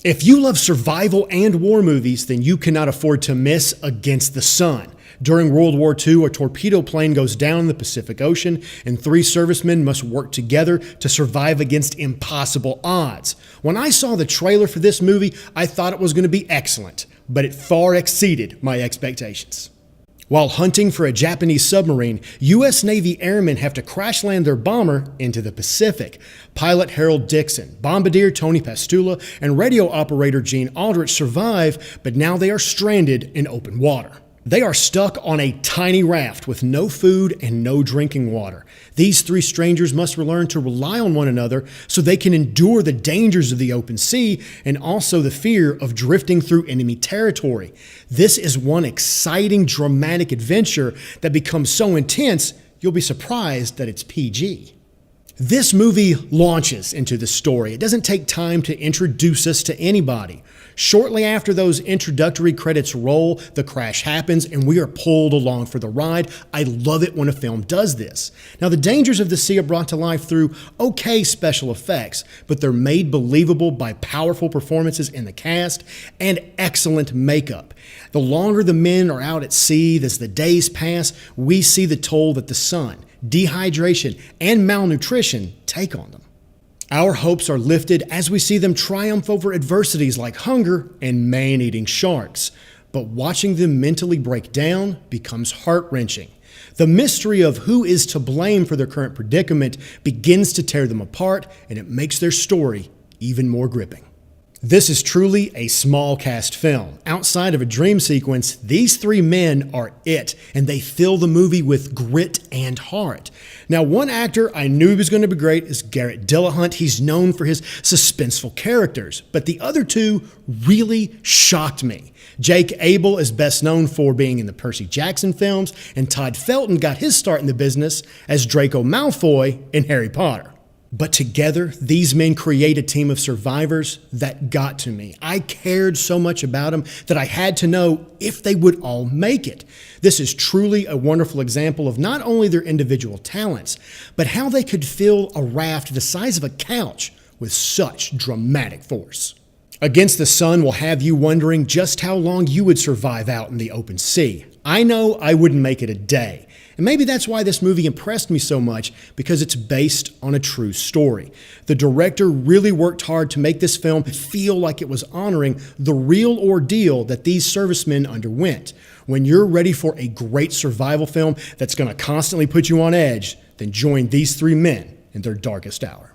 If you love survival and war movies, then you cannot afford to miss Against the Sun. During World War II, a torpedo plane goes down in the Pacific Ocean, and 3 servicemen must work together to survive against impossible odds. When I saw the trailer for this movie, I thought it was going to be excellent, but it far exceeded my expectations. While hunting for a Japanese submarine, U.S. Navy airmen have to crash land their bomber into the Pacific. Pilot Harold Dixon, bombardier Tony Pastula, and radio operator Gene Aldrich survive, but now they are stranded in open water. They are stuck on a tiny raft with no food and no drinking water. These 3 strangers must learn to rely on one another so they can endure the dangers of the open sea and also the fear of drifting through enemy territory. This is one exciting, dramatic adventure that becomes so intense, you'll be surprised that it's PG. This movie launches into the story. It doesn't take time to introduce us to anybody. Shortly after those introductory credits roll, the crash happens and we are pulled along for the ride. I love it when a film does this. Now, the dangers of the sea are brought to life through okay special effects, but they're made believable by powerful performances in the cast and excellent makeup. The longer the men are out at sea, as the days pass, we see the toll that the sun, dehydration, and malnutrition take on them. Our hopes are lifted as we see them triumph over adversities like hunger and man-eating sharks. But watching them mentally break down becomes heart-wrenching. The mystery of who is to blame for their current predicament begins to tear them apart, and it makes their story even more gripping. This is truly a small cast film. Outside of a dream sequence, these 3 men are it, and they fill the movie with grit and heart. Now, one actor I knew he was going to be great is Garrett Dillahunt. He's known for his suspenseful characters, but the other 2 really shocked me. Jake Abel is best known for being in the Percy Jackson films, and Todd Felton got his start in the business as Draco Malfoy in Harry Potter. But together, these men create a team of survivors that got to me. I cared so much about them that I had to know if they would all make it. This is truly a wonderful example of not only their individual talents, but how they could fill a raft the size of a couch with such dramatic force. Against the Sun will have you wondering just how long you would survive out in the open sea. I know I wouldn't make it a day. And maybe that's why this movie impressed me so much, because it's based on a true story. The director really worked hard to make this film feel like it was honoring the real ordeal that these servicemen underwent. When you're ready for a great survival film that's going to constantly put you on edge, then join these 3 men in their darkest hour.